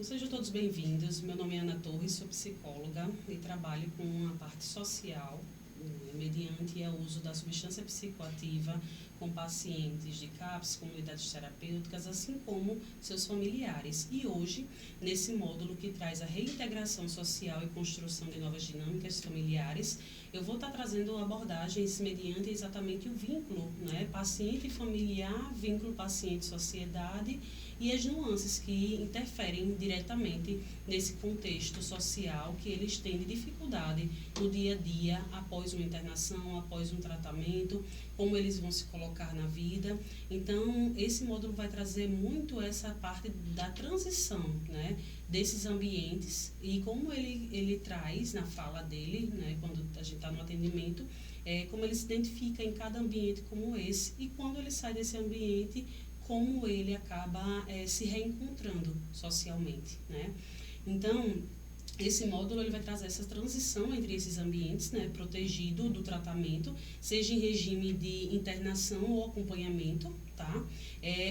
Sejam todos bem-vindos. Meu nome é Ana Torres, sou psicóloga e trabalho com a parte social, mediante o uso da substância psicoativa com pacientes de CAPS, comunidades terapêuticas, assim como seus familiares. E hoje, nesse módulo que traz a reintegração social e construção de novas dinâmicas familiares, eu vou estar trazendo abordagens mediante exatamente o vínculo, né? Paciente familiar, vínculo paciente-sociedade e as nuances que interferem diretamente nesse contexto social que eles têm de dificuldade no dia a dia, após uma internação, após um tratamento, como eles vão se colocar na vida. Então, esse módulo vai trazer muito essa parte da transição, né, desses ambientes e como ele traz na fala dele, né, quando a gente está no atendimento, como ele se identifica em cada ambiente como esse e quando ele sai desse ambiente, como ele acaba se reencontrando socialmente, né? Então, esse módulo ele vai trazer essa transição entre esses ambientes, né, protegido do tratamento, seja em regime de internação ou acompanhamento, tá?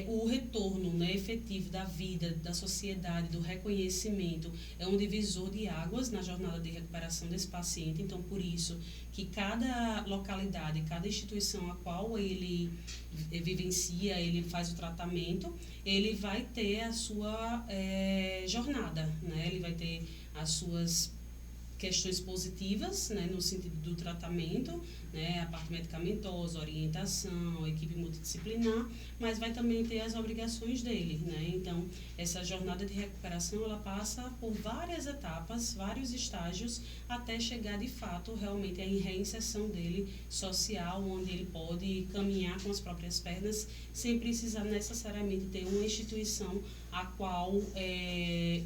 O retorno, né, efetivo da vida, da sociedade, do reconhecimento, é um divisor de águas na jornada de recuperação desse paciente. Então, por isso que cada localidade, cada instituição a qual ele vivencia, ele faz o tratamento, ele vai ter a sua jornada, né? Ele vai ter as suas questões positivas, né, no sentido do tratamento, né, a parte medicamentosa, orientação, equipe multidisciplinar, mas vai também ter as obrigações dele, né? Então, essa jornada de recuperação, ela passa por várias etapas, vários estágios, até chegar de fato realmente à reinserção dele social, onde ele pode caminhar com as próprias pernas, sem precisar necessariamente ter uma instituição a qual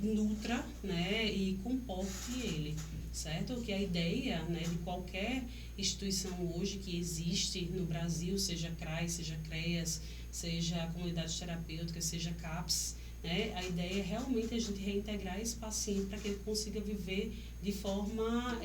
nutra, né, e comporte ele, certo? Que a ideia, né, de qualquer instituição hoje que existe no Brasil, seja CRAS, seja CREAS, seja comunidades terapêuticas, seja CAPS, né, a ideia é realmente a gente reintegrar esse paciente para que ele consiga viver de forma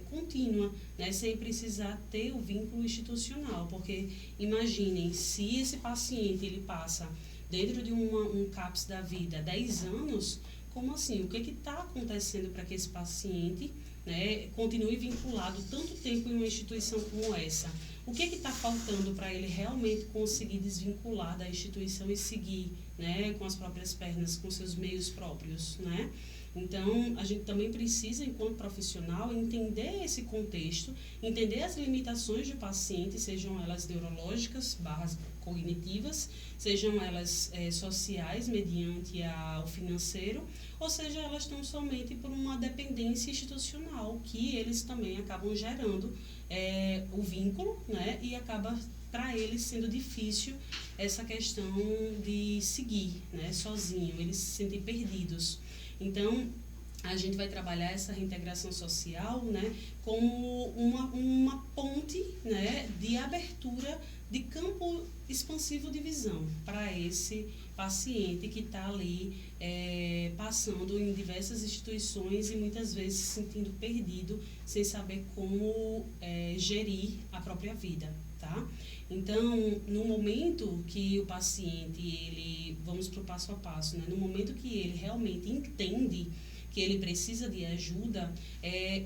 contínua, né, sem precisar ter o vínculo institucional, porque imaginem, se esse paciente ele passa dentro de um CAPS da vida 10 anos, como assim? O que está acontecendo para que esse paciente, né, continue vinculado tanto tempo em uma instituição como essa? O que está faltando para ele realmente conseguir desvincular da instituição e seguir, né, com as próprias pernas, com seus meios próprios, né? Então, a gente também precisa, enquanto profissional, entender esse contexto, entender as limitações do paciente, sejam elas neurológicas, cognitivas, sejam elas sociais, mediante o financeiro, ou seja, elas estão somente por uma dependência institucional, que eles também acabam gerando o vínculo, né, e acaba para eles sendo difícil essa questão de seguir, né, sozinho, eles se sentem perdidos. Então, a gente vai trabalhar essa reintegração social, né, como uma ponte, né, de abertura de campo expansivo de visão para esse paciente que está ali passando em diversas instituições e muitas vezes se sentindo perdido, sem saber como gerir a própria vida, tá? Então, no momento que o paciente, vamos para o passo a passo, né? No momento que ele realmente entende que ele precisa de ajuda,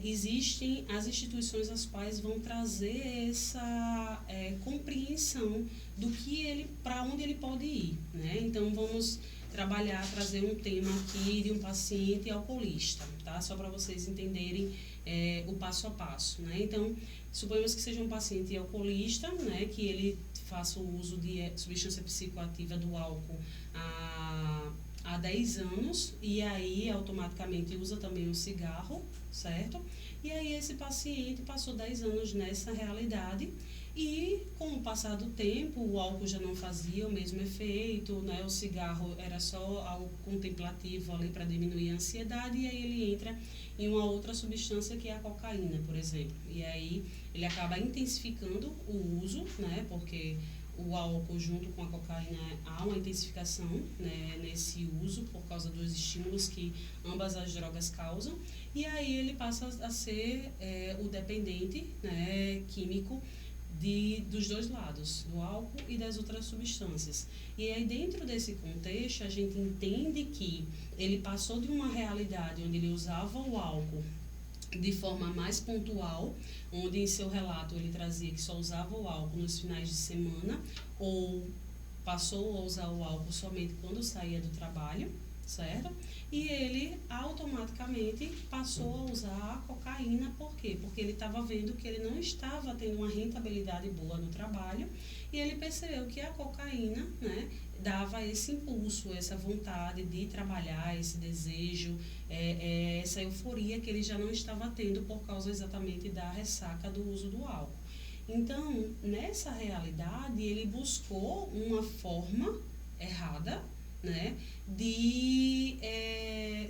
existem as instituições as quais vão trazer essa compreensão do que para onde ele pode ir, né? Então, vamos trazer um tema aqui de um paciente alcoolista, tá? Só para vocês entenderem o passo a passo, né? Então, suponhamos que seja um paciente alcoolista, né, que ele faça o uso de substância psicoativa do álcool há 10 anos e aí automaticamente usa também o cigarro, certo? E aí esse paciente passou 10 anos nessa realidade e com o passar do tempo o álcool já não fazia o mesmo efeito, né? O cigarro era só algo contemplativo ali para diminuir a ansiedade e aí ele entra em uma outra substância que é a cocaína, por exemplo. E aí ele acaba intensificando o uso, né? Porque o álcool junto com a cocaína há uma intensificação, né, nesse uso por causa dos estímulos que ambas as drogas causam, e aí ele passa a ser o dependente, né, químico dos dois lados, do álcool e das outras substâncias. E aí, dentro desse contexto, a gente entende que ele passou de uma realidade onde ele usava o álcool de forma mais pontual, onde em seu relato ele trazia que só usava o álcool nos finais de semana, ou passou a usar o álcool somente quando saía do trabalho, certo? E ele automaticamente passou a usar a cocaína, por quê? Porque ele estava vendo que ele não estava tendo uma rentabilidade boa no trabalho, e ele percebeu que a cocaína, né, dava esse impulso, essa vontade de trabalhar, esse desejo, essa euforia que ele já não estava tendo por causa exatamente da ressaca do uso do álcool. Então, nessa realidade, ele buscou uma forma errada, né, de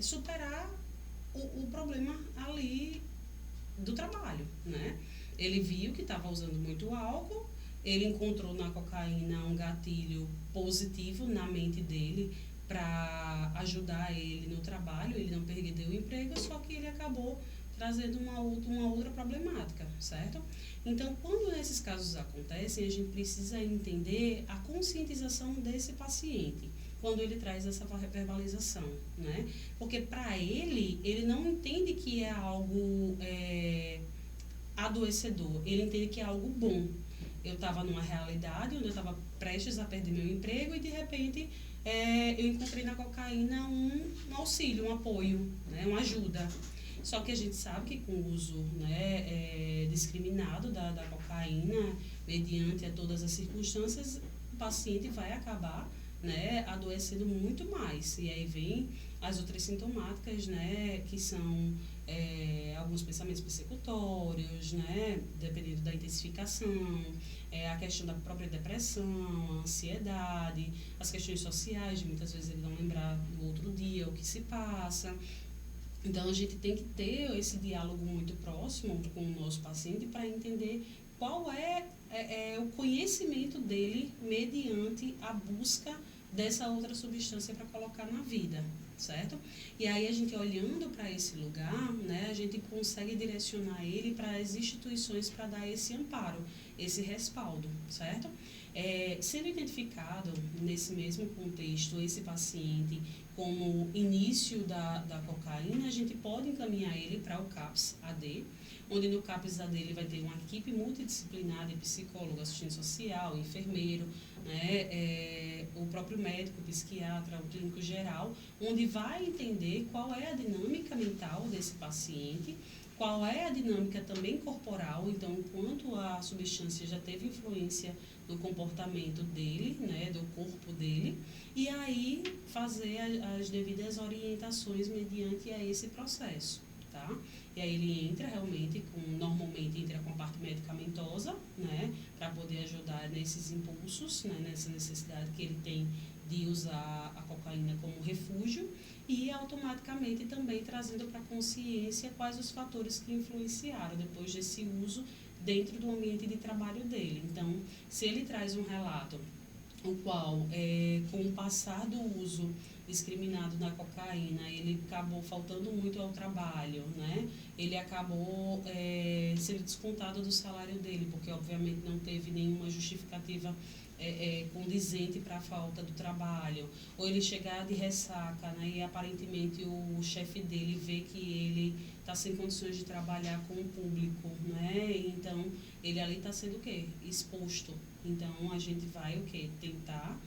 superar o problema ali do trabalho, né? Ele viu que estava usando muito álcool, ele encontrou na cocaína um gatilho positivo na mente dele para ajudar ele no trabalho, ele não perdeu o emprego, só que ele acabou trazendo uma outra problemática, certo? Então, quando esses casos acontecem, a gente precisa entender a conscientização desse paciente, quando ele traz essa verbalização, né? Porque para ele não entende que é algo adoecedor, ele entende que é algo bom. Eu estava numa realidade onde eu estava prestes a perder meu emprego e de repente eu encontrei na cocaína um auxílio, um apoio, né? Uma ajuda. Só que a gente sabe que com o uso, né, discriminado da cocaína, mediante a todas as circunstâncias, o paciente vai acabar, né, adoecendo muito mais. E aí vem as outras sintomáticas, né, que são alguns pensamentos persecutórios, né, dependendo da intensificação, a questão da própria depressão, a ansiedade, as questões sociais, de muitas vezes ele não lembrar no outro dia o que se passa. Então, a gente tem que ter esse diálogo muito próximo com o nosso paciente para entender qual é o conhecimento dele mediante a busca dessa outra substância para colocar na vida, certo? E aí, a gente olhando para esse lugar, né, a gente consegue direcionar ele para as instituições para dar esse amparo, esse respaldo, certo? Sendo identificado nesse mesmo contexto esse paciente como início da cocaína, a gente pode encaminhar ele para o CAPS-AD, onde no CAPS-AD ele vai ter uma equipe multidisciplinar de psicólogo, assistente social, enfermeiro, né, o próprio médico, psiquiatra, o clínico geral, onde vai entender qual é a dinâmica mental desse paciente, qual é a dinâmica também corporal, então, enquanto a substância já teve influência no comportamento dele, né, do corpo dele, e aí fazer as devidas orientações mediante a esse processo, tá? E aí ele entra realmente, normalmente entra com a parte medicamentosa, né, para poder ajudar nesses impulsos, né, nessa necessidade que ele tem de usar a cocaína como refúgio, e automaticamente também trazendo para a consciência quais os fatores que influenciaram depois desse uso dentro do ambiente de trabalho dele. Então, se ele traz um relato, o qual, com o passar do uso discriminado da cocaína, ele acabou faltando muito ao trabalho, né? Ele acabou sendo descontado do salário dele, porque obviamente não teve nenhuma justificativa condizente para a falta do trabalho, ou ele chegar de ressaca, né, e aparentemente o chefe dele vê que ele está sem condições de trabalhar com o público, né, então ele ali está sendo o quê? Exposto. Então a gente vai o quê? Tentar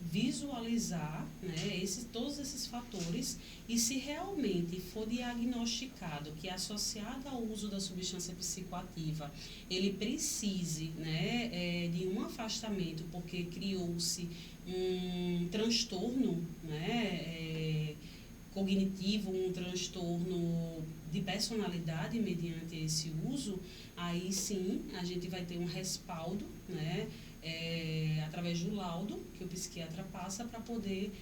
visualizar, né, todos esses fatores, e se realmente for diagnosticado que é associado ao uso da substância psicoativa, ele precise, né, de um afastamento porque criou-se um transtorno, né, cognitivo, um transtorno de personalidade mediante esse uso, aí sim a gente vai ter um respaldo, né, através do laudo que o psiquiatra passa para poder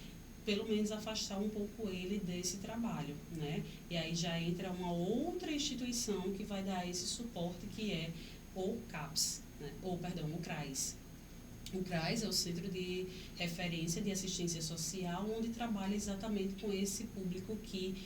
pelo menos afastar um pouco ele desse trabalho, né? E aí já entra uma outra instituição que vai dar esse suporte, que é o CAPS, né? O CRAS. O CRAS é o Centro de Referência de Assistência Social, onde trabalha exatamente com esse público que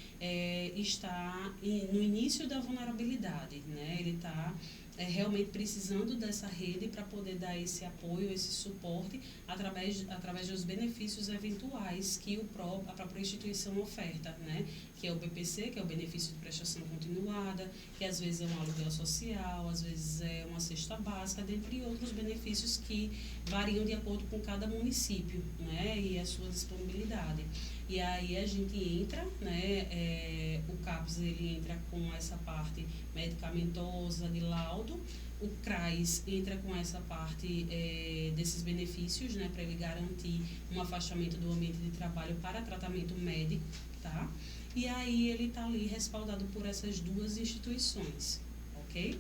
está no início da vulnerabilidade, né? Ele está realmente precisando dessa rede para poder dar esse apoio, esse suporte, através dos benefícios eventuais que a própria instituição oferta, né? Que é o BPC, que é o benefício de prestação continuada, que às vezes é um aluguel social, às vezes é uma cesta básica, dentre outros benefícios que variam de acordo com cada município, né? E a sua disponibilidade. E aí a gente entra, né? O CAPS ele entra com essa parte medicamentosa de laudo, o CRAS entra com essa parte desses benefícios, né? Para ele garantir um afastamento do ambiente de trabalho para tratamento médico, tá? E aí ele está ali respaldado por essas duas instituições, ok?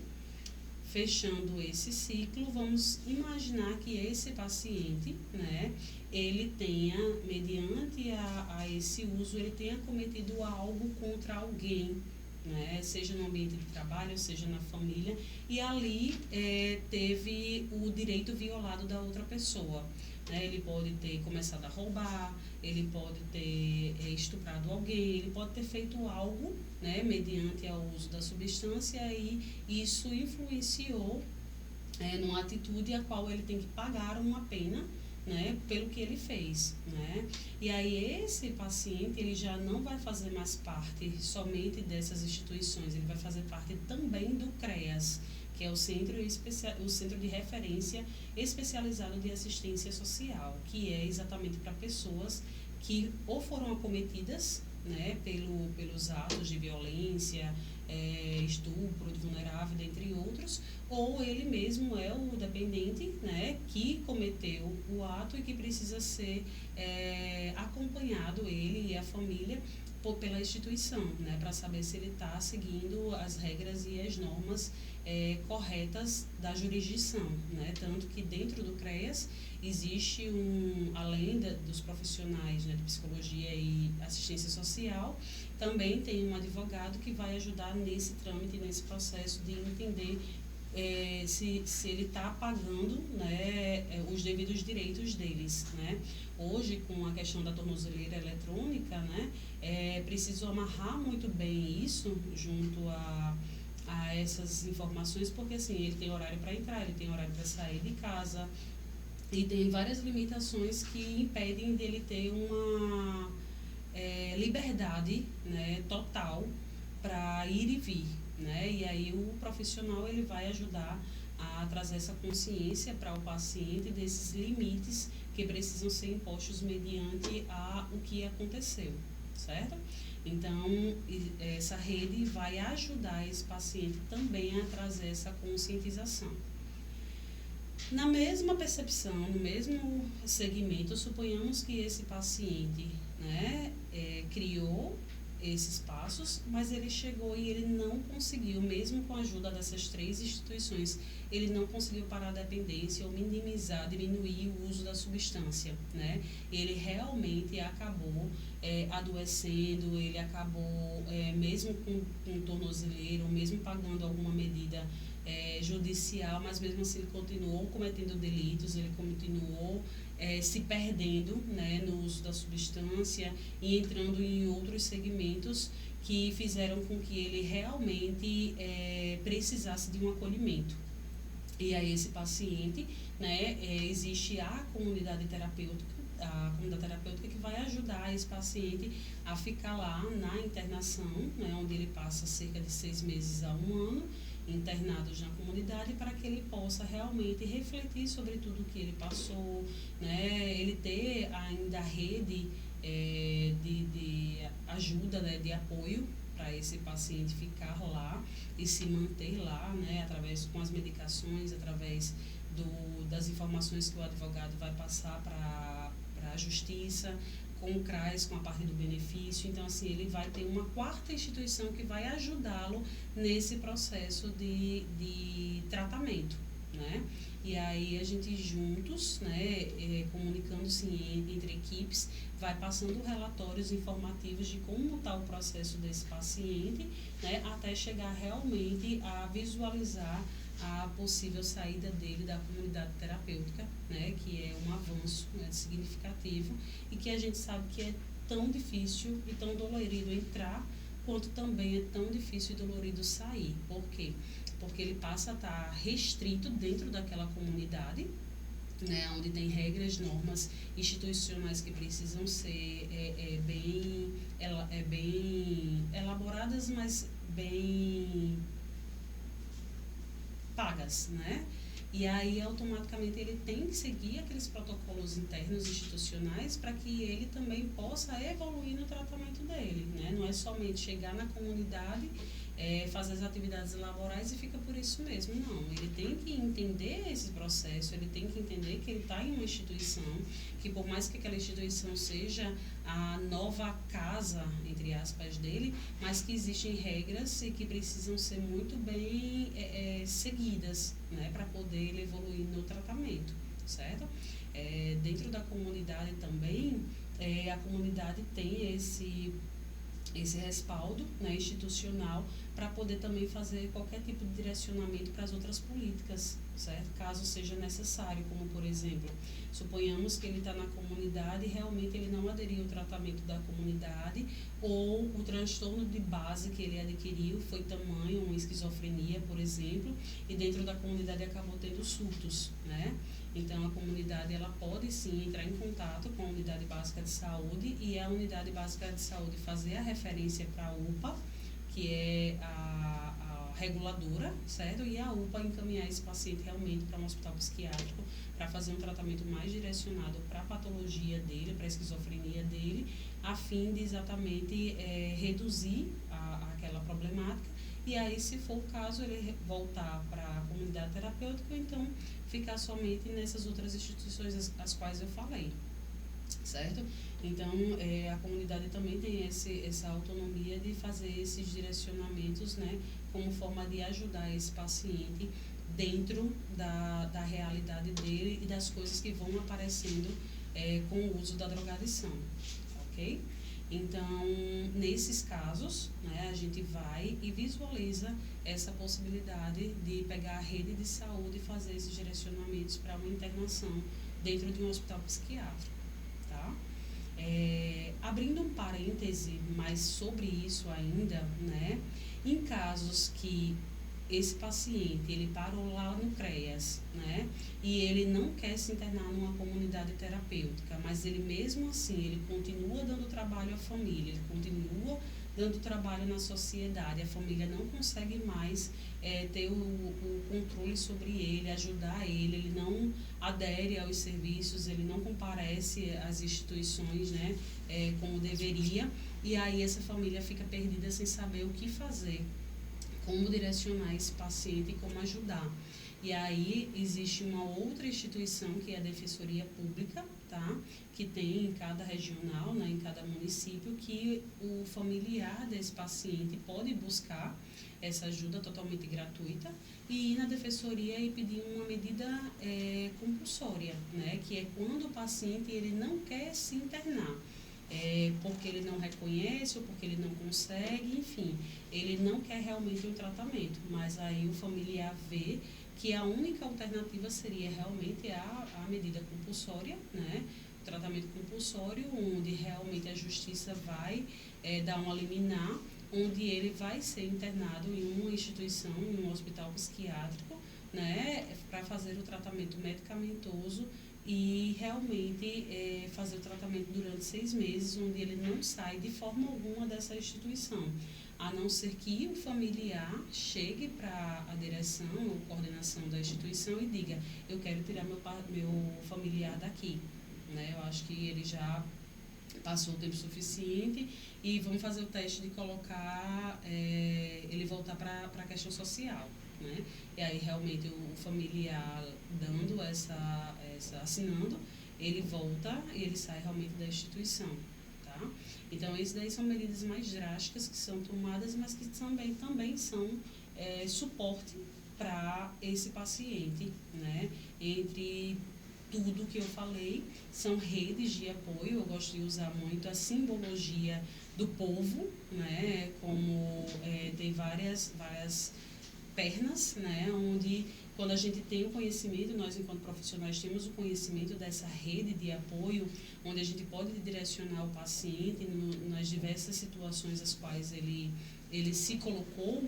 Fechando esse ciclo, vamos imaginar que esse paciente, né, ele tenha, mediante a esse uso, ele tenha cometido algo contra alguém, né, seja no ambiente de trabalho, seja na família, e ali teve o direito violado da outra pessoa. Né? Ele pode ter começado a roubar, ele pode ter estuprado alguém, ele pode ter feito algo, né, mediante o uso da substância, e isso influenciou numa atitude a qual ele tem que pagar uma pena, né, pelo que ele fez, né? E aí esse paciente ele já não vai fazer mais parte somente dessas instituições, ele vai fazer parte também do CREAS, que é o Centro de Referência Especializado de Assistência Social, que é exatamente para pessoas que ou foram acometidas, né, pelos atos de violência, estupro de vulnerável, dentre outros, ou ele mesmo é o dependente, né, que cometeu o ato e que precisa ser acompanhado, ele e a família, pela instituição, né, para saber se ele está seguindo as regras e as normas corretas da jurisdição, né, tanto que dentro do CREAS existe além dos profissionais, né, de psicologia e assistência social, também tem um advogado que vai ajudar nesse trâmite, nesse processo de entender se ele está pagando, né, os devidos direitos deles, né. Hoje, com a questão da tornozeleira eletrônica, né, é preciso amarrar muito bem isso junto a essas informações, porque assim, ele tem horário para entrar, ele tem horário para sair de casa, e tem várias limitações que impedem dele ter uma liberdade, né, total para ir e vir, né? E aí o profissional ele vai ajudar a trazer essa consciência para o paciente desses limites que precisam ser impostos mediante o que aconteceu, certo? Então, essa rede vai ajudar esse paciente também a trazer essa conscientização. Na mesma percepção, no mesmo segmento, suponhamos que esse paciente, né, criou esses passos, mas ele chegou e ele não conseguiu, mesmo com a ajuda dessas 3 instituições, ele não conseguiu parar a dependência ou diminuir o uso da substância, né? Ele realmente acabou adoecendo, ele acabou, mesmo com tornozeleiro, mesmo pagando alguma medida judicial, mas mesmo assim ele continuou cometendo delitos, ele continuou se perdendo, né, no uso da substância e entrando em outros segmentos que fizeram com que ele realmente precisasse de um acolhimento. E aí esse paciente, né, existe a comunidade terapêutica que vai ajudar esse paciente a ficar lá na internação, né, onde ele passa cerca de 6 meses a 1 ano, internados na comunidade, para que ele possa realmente refletir sobre tudo que ele passou, né, ele ter ainda a rede de ajuda, né, de apoio para esse paciente ficar lá e se manter lá, né, com as medicações, através das informações que o advogado vai passar para a justiça, com o CRAS, com a parte do benefício. Então, assim, ele vai ter uma 4ª instituição que vai ajudá-lo nesse processo de tratamento, né? E aí a gente juntos, né, comunicando-se entre equipes, vai passando relatórios informativos de como está o processo desse paciente, né, até chegar realmente a visualizar a possível saída dele da comunidade terapêutica, né, que é um avanço, né, significativo, e que a gente sabe que é tão difícil e tão dolorido entrar, quanto também é tão difícil e dolorido sair. Por quê? Porque ele passa a estar restrito dentro daquela comunidade, né, onde tem regras, normas institucionais que precisam ser bem elaboradas, mas bem pagas, né? E aí, automaticamente, ele tem que seguir aqueles protocolos internos institucionais para que ele também possa evoluir no tratamento dele, né? Não é somente chegar na comunidade, fazer as atividades laborais e fica por isso mesmo. Não, ele tem que entender esse processo, ele tem que entender que ele está em uma instituição, que por mais que aquela instituição seja a nova casa, entre aspas, dele, mas que existem regras e que precisam ser muito bem seguidas, né, para poder ele evoluir no tratamento, certo? Dentro da comunidade também, a comunidade tem esse respaldo, né, institucional, para poder também fazer qualquer tipo de direcionamento para as outras políticas, certo? Caso seja necessário, como por exemplo, suponhamos que ele está na comunidade e realmente ele não aderiu ao tratamento da comunidade, ou o transtorno de base que ele adquiriu foi tamanho, uma esquizofrenia, por exemplo, e dentro da comunidade acabou tendo surtos, né? Então, a comunidade ela pode sim entrar em contato com a unidade básica de saúde e a unidade básica de saúde fazer a referência para a UPA, que é a reguladora, certo? E a UPA encaminhar esse paciente realmente para um hospital psiquiátrico para fazer um tratamento mais direcionado para a patologia dele, para a esquizofrenia dele, a fim de exatamente reduzir aquela problemática. E aí, se for o caso, ele voltar para a comunidade terapêutica ou então ficar somente nessas outras instituições as quais eu falei, certo? Então, a comunidade também tem essa autonomia de fazer esses direcionamentos, né, como forma de ajudar esse paciente dentro da realidade dele e das coisas que vão aparecendo com o uso da drogadição, ok? Então, nesses casos, né, a gente vai e visualiza essa possibilidade de pegar a rede de saúde e fazer esses direcionamentos para uma internação dentro de um hospital psiquiátrico, tá? Abrindo um parêntese mais sobre isso ainda, né, em casos que esse paciente, ele parou lá no CREAS, né, e ele não quer se internar numa comunidade terapêutica, mas ele mesmo assim, ele continua dando trabalho à família, ele continua dando trabalho na sociedade, a família não consegue mais ter o controle sobre ele, ajudar ele não adere aos serviços, ele não comparece às instituições, né, como deveria, e aí essa família fica perdida sem saber o que fazer, como direcionar esse paciente e como ajudar. E aí existe uma outra instituição que é a Defensoria Pública, tá? Que tem em cada regional, né, em cada município, que o familiar desse paciente pode buscar essa ajuda totalmente gratuita e ir na defensoria e pedir uma medida compulsória, né? Que é quando o paciente ele não quer se internar. Porque ele não reconhece ou porque ele não consegue, enfim, ele não quer realmente um tratamento, mas aí o familiar vê que a única alternativa seria realmente a medida compulsória, né? O tratamento compulsório, onde realmente a justiça vai dar uma liminar, onde ele vai ser internado em uma instituição, em um hospital psiquiátrico, né? Para fazer o tratamento medicamentoso e realmente fazer o tratamento durante 6 meses, onde ele não sai de forma alguma dessa instituição, a não ser que o familiar chegue para a direção ou coordenação da instituição e diga: eu quero tirar meu familiar daqui, né? Eu acho que ele já passou o tempo suficiente e vamos fazer o teste de colocar ele voltar para a questão social, né? E aí realmente o familiar dando assinando, ele volta e ele sai realmente da instituição, tá? Então, essas daí são medidas mais drásticas que são tomadas, mas que também são suporte para esse paciente, né? Entre tudo que eu falei, são redes de apoio. Eu gosto de usar muito a simbologia do povo, né? Como tem várias pernas, né, onde quando a gente tem o conhecimento, nós enquanto profissionais temos o conhecimento dessa rede de apoio, onde a gente pode direcionar o paciente nas diversas situações as quais ele se colocou,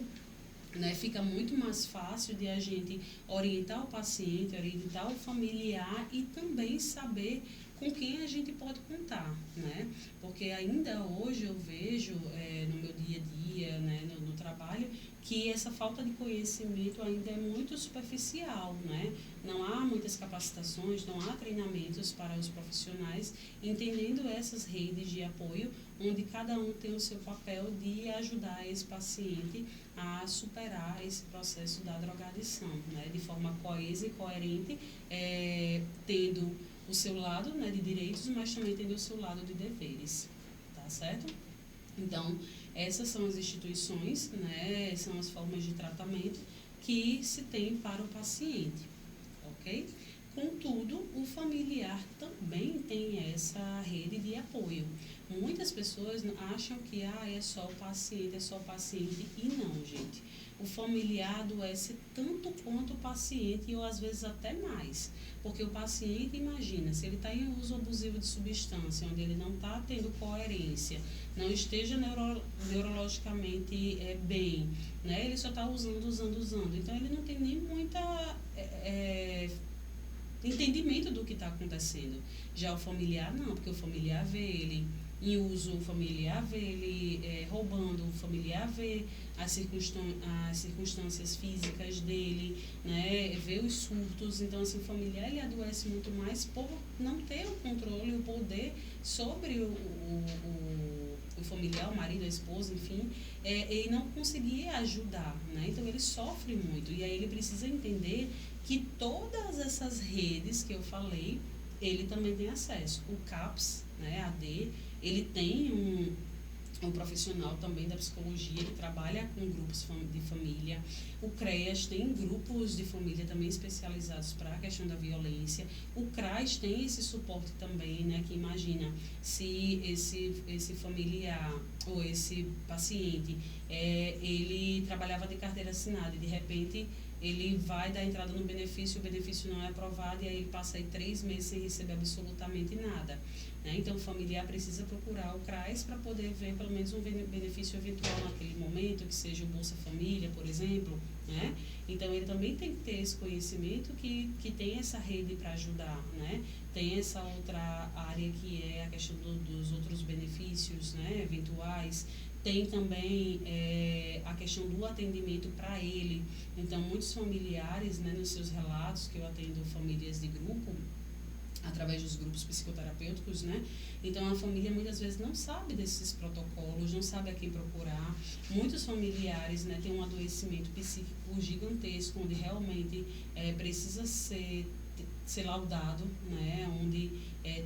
né, fica muito mais fácil de a gente orientar o paciente, orientar o familiar e também saber com quem a gente pode contar, né? Porque ainda hoje eu vejo no meu dia a dia, né, no trabalho, que essa falta de conhecimento ainda é muito superficial, né? Não há muitas capacitações, não há treinamentos para os profissionais entendendo essas redes de apoio, onde cada um tem o seu papel de ajudar esse paciente a superar esse processo da drogadição, né? De forma coesa e coerente, tendo o seu lado, né, de direitos, mas também tendo o seu lado de deveres, tá certo? Então, essas são as instituições, né, são as formas de tratamento que se tem para o paciente, ok? Contudo, o familiar também tem essa rede de apoio. Muitas pessoas acham que é só o paciente, e não, gente. O familiar adoece tanto quanto o paciente, ou às vezes até mais. Porque o paciente, imagina, se ele está em uso abusivo de substância, onde ele não está tendo coerência, não esteja neurologicamente bem, né? Ele só está usando. Então, ele não tem nem muita entendimento do que está acontecendo. Já o familiar, não, porque o familiar vê ele em uso, o familiar vê ele roubando, o familiar vê as circunstâncias físicas dele, né, vê os surtos. Então, assim, o familiar ele adoece muito mais por não ter o controle, o poder sobre o familiar, o marido, a esposa, enfim, e não conseguir ajudar, né? Então, ele sofre muito. E aí ele precisa entender que todas essas redes que eu falei, ele também tem acesso. O CAPS, né, AD, ele tem um profissional também da psicologia que trabalha com grupos de família. O CREAS tem grupos de família também especializados para a questão da violência. O CRAS tem esse suporte também, né, que imagina se esse familiar ou esse paciente, ele trabalhava de carteira assinada e de repente ele vai dar entrada no benefício, o benefício não é aprovado e aí ele passa aí 3 meses sem receber absolutamente nada, né? Então, o familiar precisa procurar o CRAS para poder ver pelo menos um benefício eventual naquele momento, que seja o Bolsa Família, por exemplo, né? Então, ele também tem que ter esse conhecimento que tem essa rede para ajudar, né? Tem essa outra área que é a questão dos outros benefícios, né, eventuais. Tem também a questão do atendimento para ele. Então, muitos familiares, né, nos seus relatos, que eu atendo famílias de grupo, através dos grupos psicoterapêuticos, né? Então, a família muitas vezes não sabe desses protocolos, não sabe a quem procurar. Muitos familiares, né, têm um adoecimento psíquico gigantesco, onde realmente precisa ser laudado, né? Onde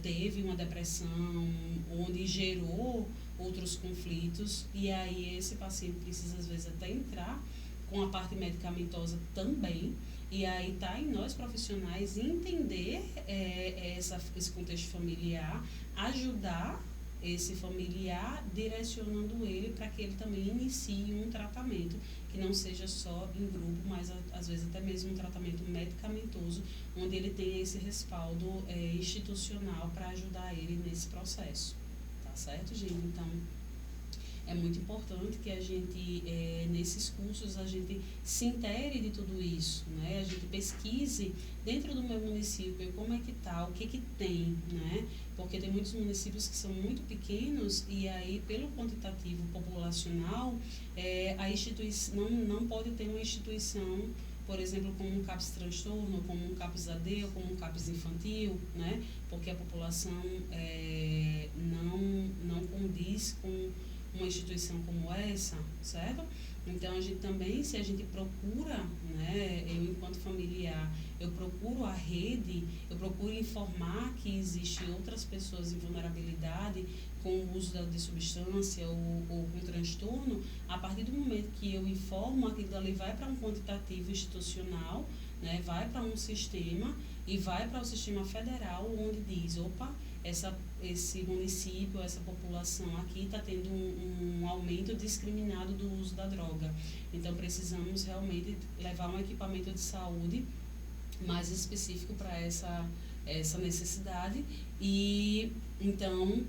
teve uma depressão, onde gerou outros conflitos, e aí esse paciente precisa às vezes até entrar com a parte medicamentosa também, e aí está em nós profissionais entender esse contexto familiar, ajudar esse familiar, direcionando ele para que ele também inicie um tratamento que não seja só em grupo, mas às vezes até mesmo um tratamento medicamentoso, onde ele tenha esse respaldo institucional para ajudar ele nesse processo. Certo, gente? Então, é muito importante que a gente, nesses cursos, a gente se intere de tudo isso, né? A gente pesquise dentro do meu município como é que está, o que tem, né? Porque tem muitos municípios que são muito pequenos e aí, pelo quantitativo populacional, a instituição não pode ter uma instituição, por exemplo, como um CAPS transtorno, como um CAPS AD ou como um CAPS infantil, né? Porque a população não condiz com uma instituição como essa, certo? Então, a gente também, se a gente procura, né, eu enquanto familiar, eu procuro a rede, eu procuro informar que existem outras pessoas em vulnerabilidade com o uso de substância ou com transtorno. A partir do momento que eu informo, aquilo ali vai para um quantitativo institucional, né, vai para um sistema e vai para o sistema federal, onde diz, opa, esse município, essa população aqui está tendo um aumento discriminado do uso da droga. Então, precisamos realmente levar um equipamento de saúde mais específico para essa necessidade e, então,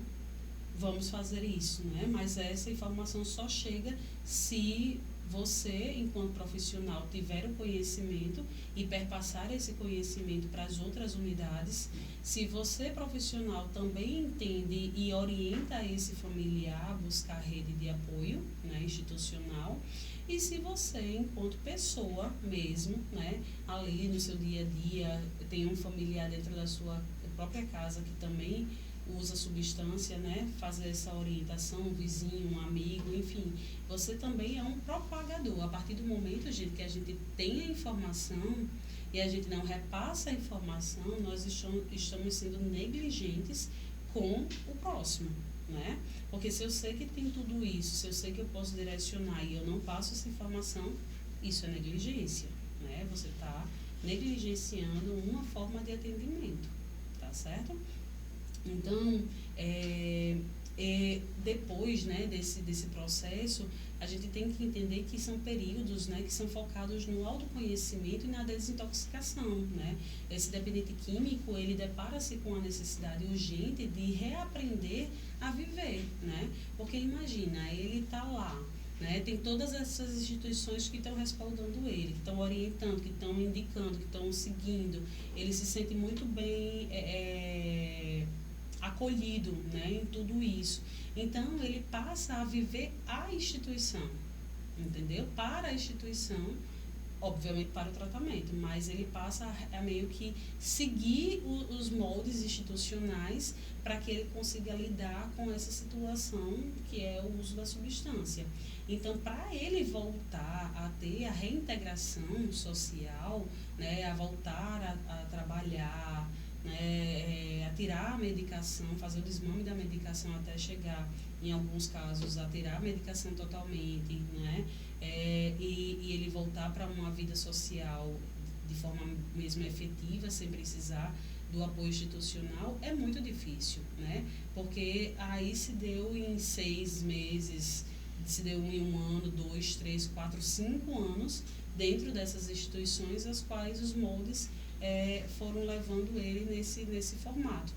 vamos fazer isso, né? Mas essa informação só chega se você, enquanto profissional, tiver o conhecimento e perpassar esse conhecimento para as outras unidades. Se você, profissional, também entende e orienta esse familiar a buscar rede de apoio, né, institucional. E se você, enquanto pessoa mesmo, né, ali no seu dia a dia, tem um familiar dentro da sua própria casa que também usa substância, né, fazer essa orientação, um vizinho, um amigo, enfim, você também é um propagador. A partir do momento, gente, que a gente tem a informação e a gente não repassa a informação, nós estamos sendo negligentes com o próximo, né? Porque se eu sei que tem tudo isso, se eu sei que eu posso direcionar e eu não passo essa informação, isso é negligência, né? Você está negligenciando uma forma de atendimento, tá certo? Então, depois, né, desse processo, a gente tem que entender que são períodos, né, que são focados no autoconhecimento e na desintoxicação, né? Esse dependente químico, ele depara-se com a necessidade urgente de reaprender a viver, né? Porque imagina, ele está lá, né? Tem todas essas instituições que estão respaldando ele, que estão orientando, que estão indicando, que estão seguindo. Ele se sente muito bem acolhido, né, em tudo isso. Então, ele passa a viver a instituição, entendeu? Para a instituição, obviamente para o tratamento, mas ele passa a meio que seguir os moldes institucionais para que ele consiga lidar com essa situação que é o uso da substância. Então, para ele voltar a ter a reintegração social, né, a voltar a trabalhar, né, a tirar a medicação, fazer o desmame da medicação até chegar, em alguns casos, a tirar a medicação totalmente, né, e ele voltar para uma vida social de forma mesmo efetiva, sem precisar do apoio institucional, é muito difícil, né, porque aí se deu em 6 meses, se deu em 1 ano, 2, 3, 4, 5 anos, dentro dessas instituições, as quais os moldes foram levando ele nesse formato.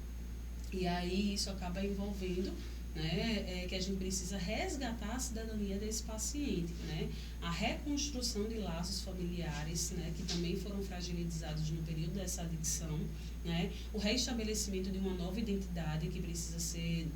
E aí isso acaba envolvendo, né, que a gente precisa resgatar a cidadania desse paciente, né, a reconstrução de laços familiares, né, que também foram fragilizados no período dessa adicção, né, o reestabelecimento de uma nova identidade que precisa ser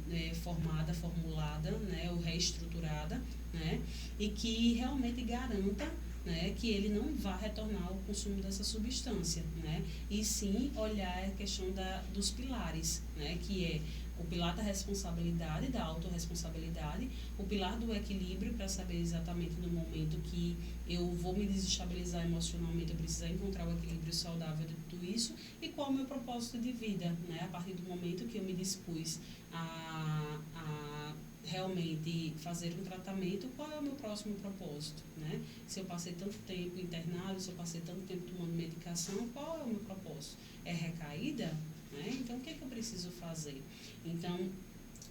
formulada, né, ou reestruturada, né, e que realmente garanta, né, que ele não vá retornar ao consumo dessa substância, né, e sim olhar a questão dos pilares, né, que é o pilar da responsabilidade, da autorresponsabilidade, o pilar do equilíbrio, para saber exatamente no momento que eu vou me desestabilizar emocionalmente, eu preciso encontrar o equilíbrio saudável de tudo isso, e qual é o meu propósito de vida, né, a partir do momento que eu me dispus a realmente fazer um tratamento, qual é o meu próximo propósito, né? Se eu passei tanto tempo internado, se eu passei tanto tempo tomando medicação, qual é o meu propósito? É recaída? Né? Então, o que é que eu preciso fazer? Então,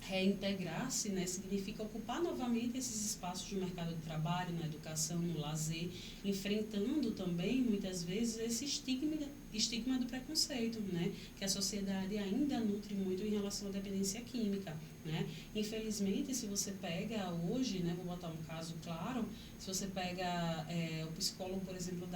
reintegrar-se, né, significa ocupar novamente esses espaços no mercado de trabalho, na educação, no lazer, enfrentando também, muitas vezes, esse estigma do preconceito, né, que a sociedade ainda nutre muito em relação à dependência química, né. Infelizmente, se você pega hoje, né, vou botar um caso claro, se você pega o psicólogo, por exemplo,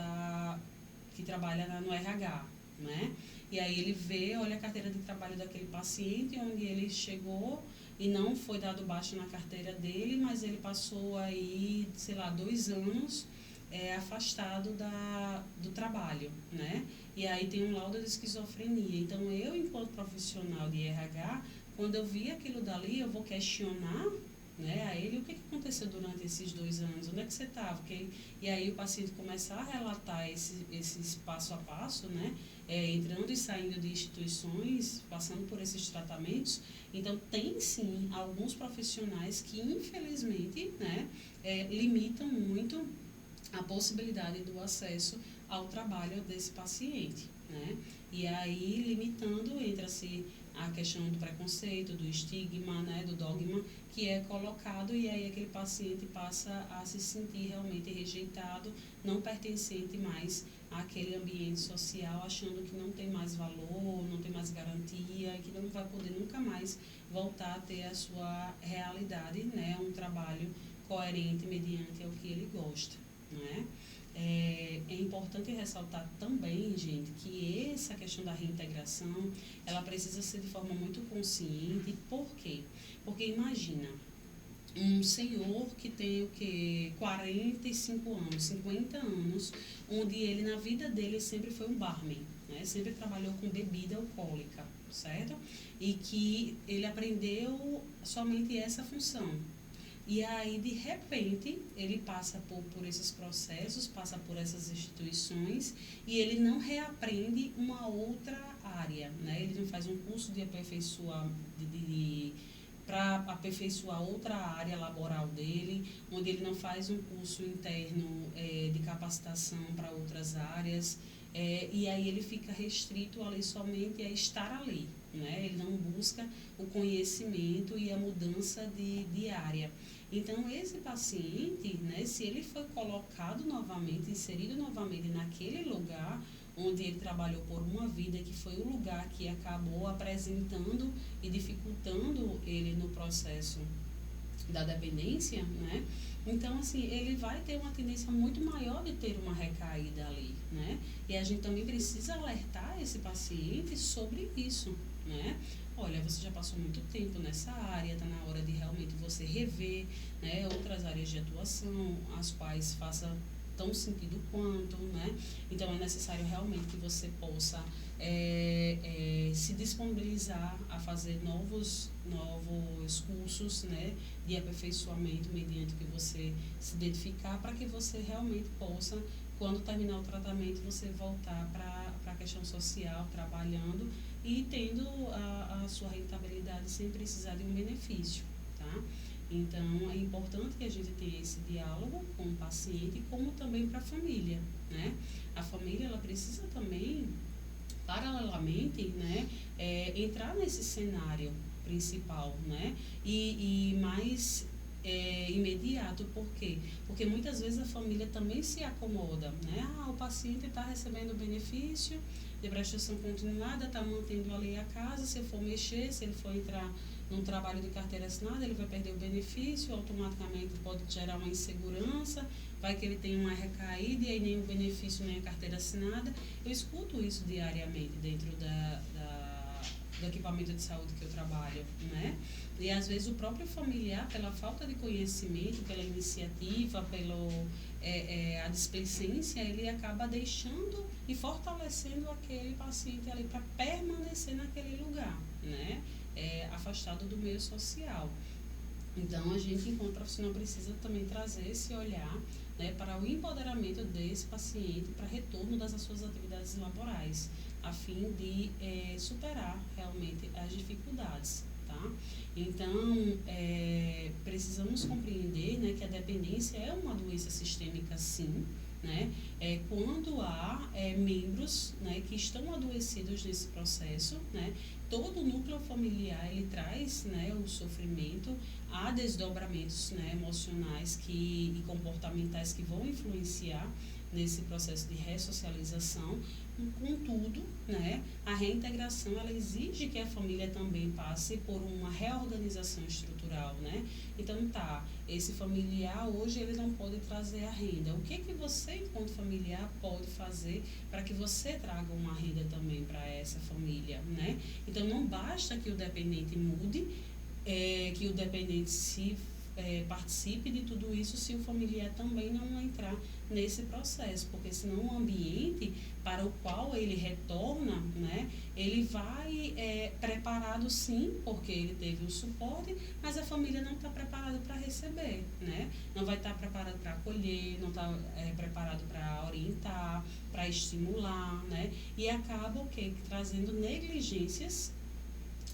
que trabalha no RH, né, e aí ele vê, olha a carteira de trabalho daquele paciente, onde ele chegou e não foi dado baixa na carteira dele, mas ele passou aí, sei lá, 2 anos afastado do trabalho, né? E aí tem um laudo de esquizofrenia. Então, eu, enquanto profissional de RH, quando eu vi aquilo dali, eu vou questionar, né, a ele, o que aconteceu durante esses 2 anos, onde é que você estava? E aí o paciente começar a relatar esses passo a passo, né, entrando e saindo de instituições, passando por esses tratamentos. Então, tem sim alguns profissionais que, infelizmente, né, limitam muito a possibilidade do acesso ao trabalho desse paciente, né? E aí, limitando, entra-se a questão do preconceito, do estigma, né, do dogma que é colocado, e aí aquele paciente passa a se sentir realmente rejeitado, não pertencente mais àquele ambiente social, achando que não tem mais valor, não tem mais garantia, que não vai poder nunca mais voltar a ter a sua realidade, né, um trabalho coerente mediante o que ele gosta, né? É importante ressaltar também, gente, que essa questão da reintegração, ela precisa ser de forma muito consciente. Por quê? Porque imagina, um senhor que tem o quê? 45 anos, 50 anos, onde ele, na vida dele, sempre foi um barman, né? Sempre trabalhou com bebida alcoólica, certo? E que ele aprendeu somente essa função. E aí, de repente, ele passa por esses processos, passa por essas instituições e ele não reaprende uma outra área, né? Ele não faz um curso de aperfeiçoar, para aperfeiçoar outra área laboral dele, onde ele não faz um curso interno de capacitação para outras áreas, e aí ele fica restrito ali somente a estar ali, né? Ele não busca o conhecimento e a mudança de área. Então, esse paciente, né, se ele foi colocado novamente, inserido novamente naquele lugar onde ele trabalhou por uma vida, que foi o lugar que acabou apresentando e dificultando ele no processo da dependência, né? Então, assim, ele vai ter uma tendência muito maior de ter uma recaída ali, né? E a gente também precisa alertar esse paciente sobre isso, né? Olha, você já passou muito tempo nessa área, está na hora de realmente você rever, né, outras áreas de atuação, as quais faça tão sentido quanto, né? Então, é necessário realmente que você possa se disponibilizar a fazer novos cursos, né, de aperfeiçoamento mediante que você se identificar, para que você realmente possa, quando terminar o tratamento, você voltar para a questão social, trabalhando e tendo a sua rentabilidade sem precisar de um benefício, tá? Então, é importante que a gente tenha esse diálogo com o paciente, como também para a família, né? A família, ela precisa também, paralelamente, né, entrar nesse cenário principal, né? E mais imediato. Por quê? Porque muitas vezes a família também se acomoda, né? O paciente está recebendo benefício de prestação continuada, está mantendo ali a casa, se for mexer, se ele for entrar num trabalho de carteira assinada, ele vai perder o benefício, automaticamente pode gerar uma insegurança, vai que ele tem uma recaída e aí nem o benefício nem a carteira assinada. Eu escuto isso diariamente dentro do equipamento de saúde que eu trabalho, né? E às vezes o próprio familiar, pela falta de conhecimento, pela iniciativa, a displicência, ele acaba deixando e fortalecendo aquele paciente ali para permanecer naquele lugar, né? Afastado do meio social. Então, a gente, enquanto profissional, precisa também trazer esse olhar, né, para o empoderamento desse paciente, para retorno das suas atividades laborais, a fim de superar realmente as dificuldades, tá? Então, precisamos compreender, né, que a dependência é uma doença sistêmica, sim, né? Quando há membros, né, que estão adoecidos nesse processo, né, todo o núcleo familiar ele traz, né, o sofrimento, há desdobramentos, né, emocionais e comportamentais que vão influenciar nesse processo de ressocialização. Contudo, né, a reintegração ela exige que a família também passe por uma reorganização estrutural, né? Então esse familiar hoje ele não pode trazer a renda. O que você, enquanto familiar, pode fazer para que você traga uma renda também para essa família, né? Então não basta que o dependente mude, que o dependente participe de tudo isso se o familiar também não entrar nesse processo, porque senão o ambiente para o qual ele retorna, né, ele vai preparado sim, porque ele teve um suporte, mas a família não está preparada para receber, né, não vai estar preparado para acolher, não está preparado para orientar, para estimular, né, e acaba o quê? Trazendo negligências,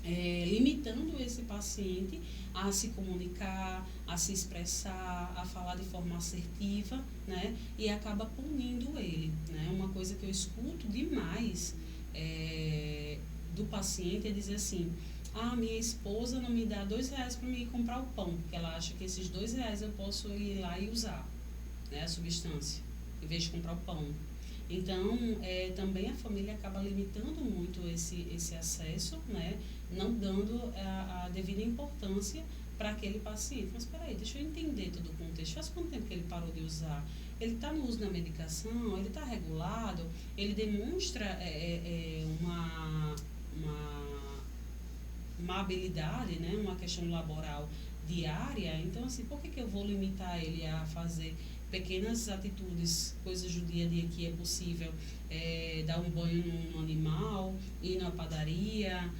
limitando esse paciente a se comunicar, a se expressar, a falar de forma assertiva, né? E acaba punindo ele, né? Uma coisa que eu escuto demais do paciente é dizer assim: ah, minha esposa não me dá R$2 para me ir comprar o pão, porque ela acha que esses R$2 eu posso ir lá e usar, né, a substância, em vez de comprar o pão. Então, também a família acaba limitando muito esse acesso, né, não dando a devida importância para aquele paciente. Mas espera aí, deixa eu entender todo o contexto. Faz quanto tempo que ele parou de usar? Ele está no uso da medicação? Ele está regulado? Ele demonstra uma habilidade, né, uma questão laboral diária? Então, assim, por que eu vou limitar ele a fazer pequenas atitudes, coisas do dia a dia que é possível, dar um banho num animal, ir na padaria,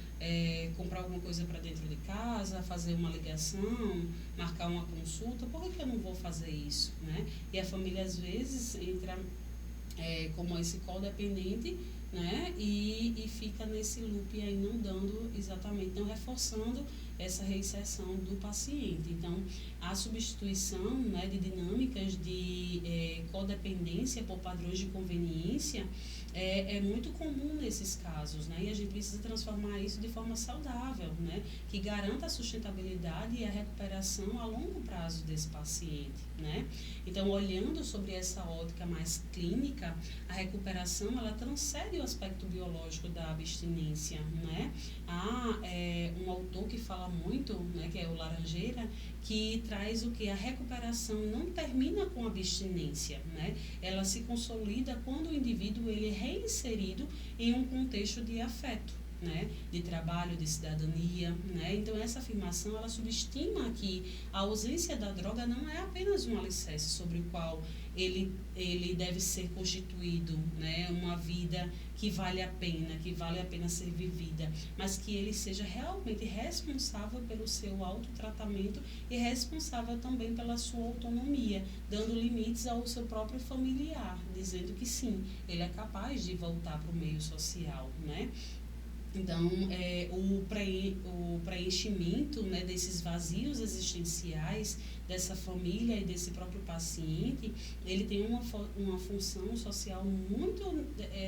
comprar alguma coisa para dentro de casa, fazer uma ligação, marcar uma consulta? Por que eu não vou fazer isso, né? E a família às vezes entra como esse codependente, né? E fica nesse loop aí, não dando exatamente, não reforçando essa reinserção do paciente. Então, a substituição, né, de dinâmicas de codependência por padrões de conveniência é muito comum nesses casos, né? E a gente precisa transformar isso de forma saudável, né? Que garanta a sustentabilidade e a recuperação a longo prazo desse paciente, né? Então, olhando sobre essa ótica mais clínica, a recuperação, ela transcende o aspecto biológico da abstinência, né? Há um autor que fala muito, né, que é o Laranjeira, que traz o que? A recuperação não termina com a abstinência, né? Ela se consolida quando o indivíduo ele é reinserido em um contexto de afeto, né, de trabalho, de cidadania, né? Então essa afirmação ela subestima que a ausência da droga não é apenas um alicerce sobre o qual ele deve ser constituído, né, uma vida que vale a pena ser vivida, mas que ele seja realmente responsável pelo seu autotratamento e responsável também pela sua autonomia, dando limites ao seu próprio familiar, dizendo que sim, ele é capaz de voltar para o meio social, né? Então, o preenchimento, né, desses vazios existenciais dessa família e desse próprio paciente, ele tem uma função social muito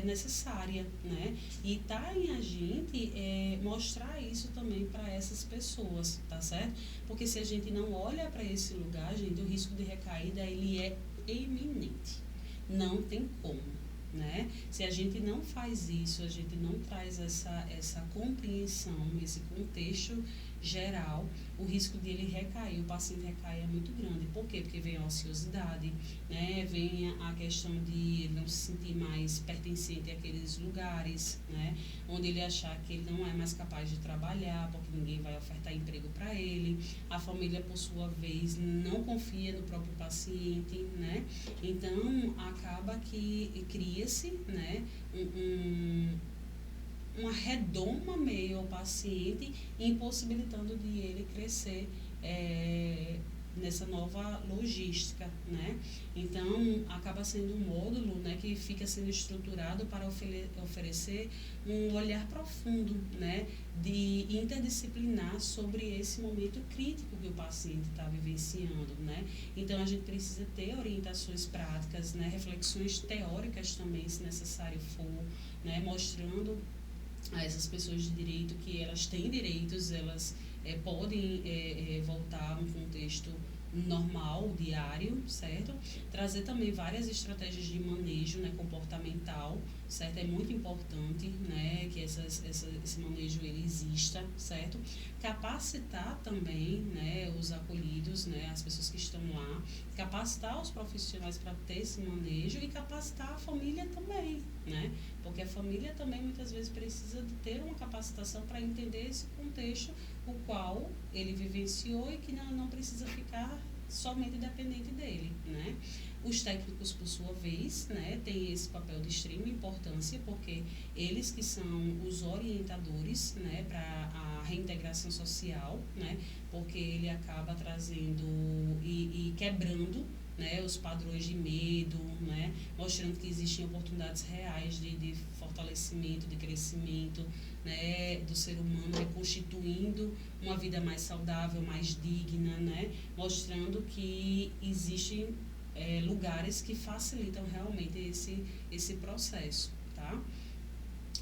necessária, né? E está em a gente mostrar isso também para essas pessoas, tá certo? Porque se a gente não olha para esse lugar, gente, o risco de recaída ele é iminente. Não tem como. Né? Se a gente não faz isso, a gente não traz essa compreensão, esse contexto geral, o risco dele recair, o paciente recair é muito grande. Por quê? Porque vem a ociosidade, né? Vem a questão de ele não se sentir mais pertencente àqueles lugares, né? Onde ele achar que ele não é mais capaz de trabalhar, porque ninguém vai ofertar emprego para ele. A família, por sua vez, não confia no próprio paciente, né? Então, acaba que cria-se, né, uma redoma meio ao paciente, impossibilitando de ele crescer nessa nova logística, né? Então, acaba sendo um módulo, né, que fica sendo estruturado para oferecer um olhar profundo, né, de interdisciplinar sobre esse momento crítico que o paciente está vivenciando, né? Então, a gente precisa ter orientações práticas, né, reflexões teóricas também, se necessário for, né, mostrando a essas pessoas de direito que elas têm direitos, elas podem voltar a um contexto normal, diário, certo? Trazer também várias estratégias de manejo, né, comportamental, certo? É muito importante, né, que esse manejo ele exista, certo? Capacitar também, né, os acolhidos, né, as pessoas que estão lá, capacitar os profissionais para ter esse manejo e capacitar a família também, né? Porque a família também muitas vezes precisa de ter uma capacitação para entender esse contexto o qual ele vivenciou e que não precisa ficar somente dependente dele, né? Os técnicos, por sua vez, né, têm esse papel de extrema importância, porque eles que são os orientadores, né, para a reintegração social, né, porque ele acaba trazendo e quebrando, né, os padrões de medo, né, mostrando que existem oportunidades reais de fortalecimento, de crescimento, né, do ser humano, reconstituindo uma vida mais saudável, mais digna, né, mostrando que existem lugares que facilitam realmente esse processo, tá?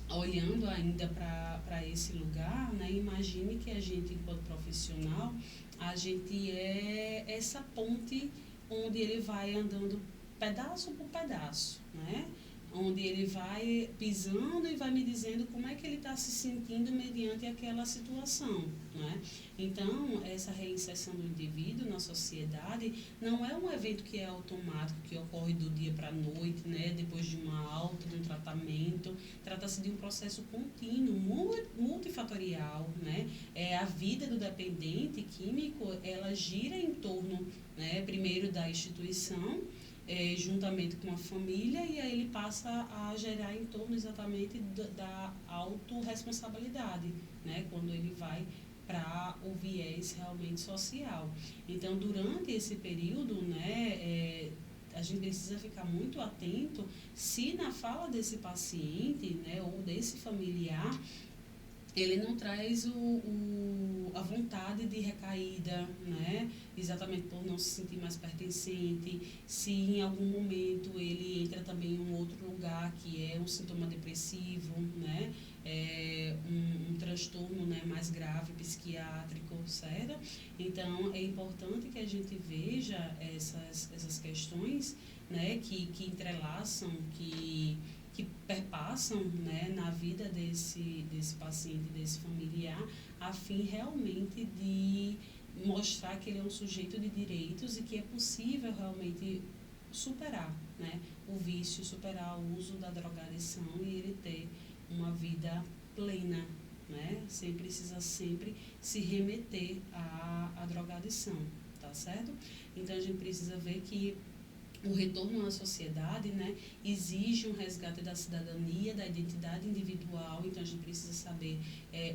olhando ainda para esse lugar, né, imagine que a gente, enquanto profissional, a gente é essa ponte onde ele vai andando pedaço por pedaço, né? Onde ele vai pisando e vai me dizendo como é que ele está se sentindo mediante aquela situação, né? Então, essa reinserção do indivíduo na sociedade não é um evento que é automático, que ocorre do dia para a noite, né? Depois de uma alta, de um tratamento. Trata-se de um processo contínuo, multifatorial, né? A vida do dependente químico, ela gira em torno, né, primeiro da instituição, juntamente com a família, e aí ele passa a gerar em torno exatamente da autorresponsabilidade, né, quando ele vai para o viés realmente social. Então, durante esse período, né, a gente precisa ficar muito atento se na fala desse paciente, né, ou desse familiar, ele não traz a vontade de recaída, né? Exatamente por não se sentir mais pertencente. Se em algum momento ele entra também em um outro lugar, que é um sintoma depressivo, né? Um transtorno, né, mais grave, psiquiátrico, certo? Então, é importante que a gente veja essas questões, né, que entrelaçam, que perpassam, né, na vida desse paciente, desse familiar, a fim realmente de mostrar que ele é um sujeito de direitos e que é possível realmente superar, né, o vício, superar o uso da drogadição e ele ter uma vida plena, né, sem precisar sempre se remeter à drogadição, tá certo? Então a gente precisa ver que o retorno à sociedade, né, exige um resgate da cidadania, da identidade individual. Então a gente precisa saber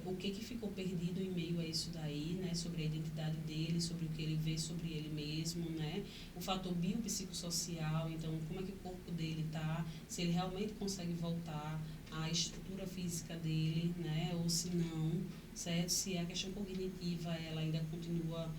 o que ficou perdido em meio a isso daí, né, sobre a identidade dele, sobre o que ele vê sobre ele mesmo, né, o fator biopsicossocial. Então, como é que o corpo dele está, se ele realmente consegue voltar à estrutura física dele, né, ou se não, certo? Se a questão cognitiva ela ainda continua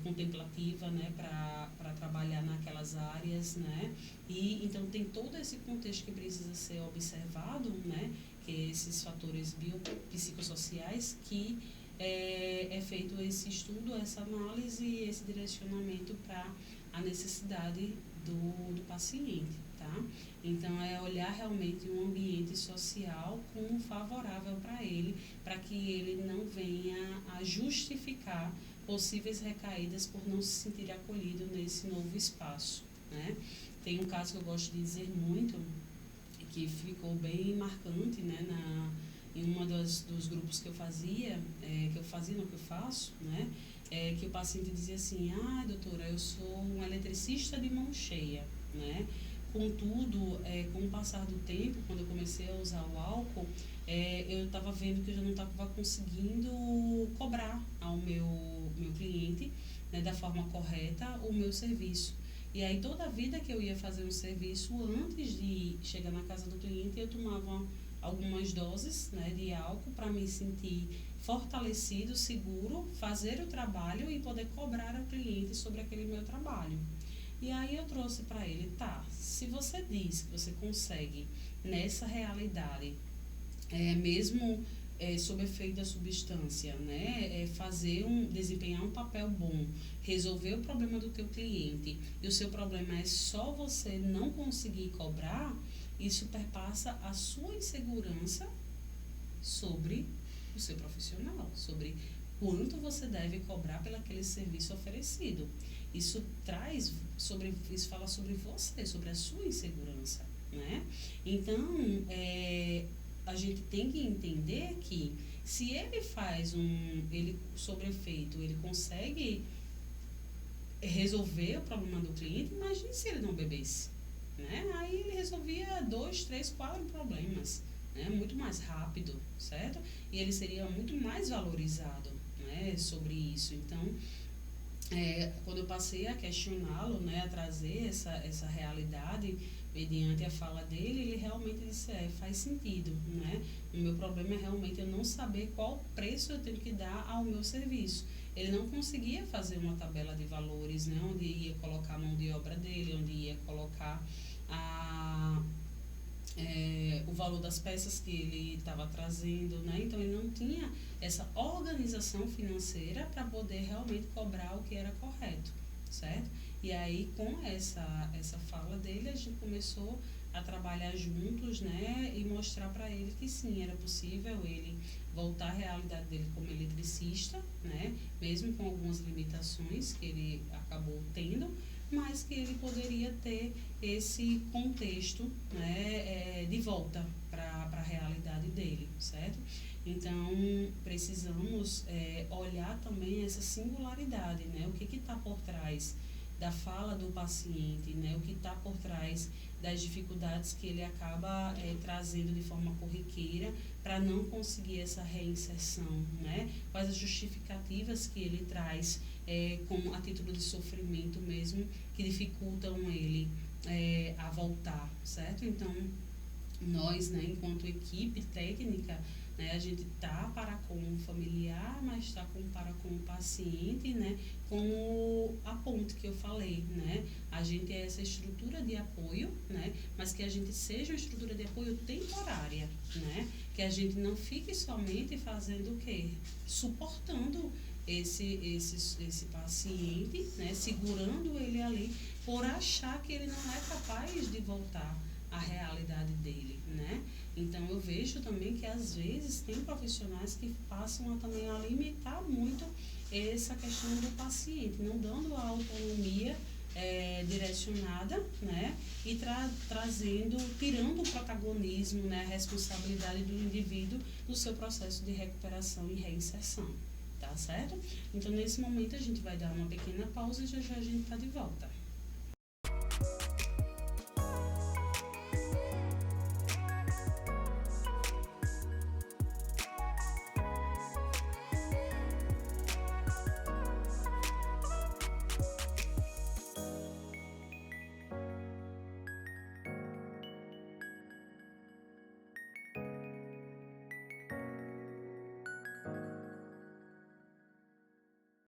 contemplativa, né, para trabalhar naquelas áreas, né, e então tem todo esse contexto que precisa ser observado, né, que é esses fatores biopsicossociais que é feito esse estudo, essa análise e esse direcionamento para a necessidade do paciente, tá? Então, é olhar realmente um ambiente social como favorável para ele, para que ele não venha a justificar possíveis recaídas por não se sentir acolhido nesse novo espaço, né? Tem um caso que eu gosto de dizer muito, que ficou bem marcante, né, em uma dos grupos que eu fazia, que eu faço, né, que o paciente dizia assim: doutora, eu sou um eletricista de mão cheia, né? Contudo, com o passar do tempo, quando eu comecei a usar o álcool, eu estava vendo que eu já não estava conseguindo cobrar ao meu cliente, né, da forma correta o meu serviço. E aí toda a vida que eu ia fazer um serviço, antes de chegar na casa do cliente, eu tomava algumas doses, né, de álcool para me sentir fortalecido, seguro, fazer o trabalho e poder cobrar ao cliente sobre aquele meu trabalho. E aí eu trouxe para ele: tá, se você diz que você consegue nessa realidade, mesmo sob efeito da substância, né, desempenhar um papel bom, resolver o problema do teu cliente, e o seu problema é só você não conseguir cobrar, isso perpassa a sua insegurança sobre o seu profissional, sobre quanto você deve cobrar pelo aquele serviço oferecido. Isso fala sobre você, sobre a sua insegurança, né? Então, a gente tem que entender que se ele ele sobre efeito, ele consegue resolver o problema do cliente, imagine se ele não bebesse, né? Aí ele resolvia 2, 3, 4 problemas, né? Muito mais rápido, certo? E ele seria muito mais valorizado, né, sobre isso. Então, quando eu passei a questioná-lo, né, a trazer essa realidade mediante a fala dele, ele realmente disse: faz sentido, né? O meu problema é realmente eu não saber qual preço eu tenho que dar ao meu serviço. Ele não conseguia fazer uma tabela de valores, né, onde ia colocar a mão de obra dele, onde ia colocar o valor das peças que ele estava trazendo, né? Então ele não tinha essa organização financeira para poder realmente cobrar o que era correto, certo? E aí com essa fala dele a gente começou a trabalhar juntos, né? E mostrar para ele que sim, era possível ele voltar à realidade dele como eletricista, né? Mesmo com algumas limitações que ele acabou tendo, mas que ele poderia ter esse contexto, né, de volta para a realidade dele, certo? Então, precisamos olhar também essa singularidade, né? O que está por trás da fala do paciente, né? O que está por trás das dificuldades que ele acaba trazendo de forma corriqueira para não conseguir essa reinserção, né? Quais as justificativas que ele traz como a título de sofrimento mesmo, que dificultam ele a voltar, certo? Então, nós, né, enquanto equipe técnica, né, a gente está para com o familiar, mas está para com o paciente, né, como a ponte que eu falei, né, a gente é essa estrutura de apoio, né, mas que a gente seja uma estrutura de apoio temporária, né, que a gente não fique somente fazendo o quê? Suportando esse paciente, né, segurando ele ali por achar que ele não é capaz de voltar à realidade dele, né? Então eu vejo também que às vezes tem profissionais que passam também a limitar muito essa questão do paciente, não dando a autonomia direcionada, né? E trazendo, tirando o protagonismo, né? A responsabilidade do indivíduo no seu processo de recuperação e reinserção, tá certo? Então nesse momento a gente vai dar uma pequena pausa e já já a gente está de volta.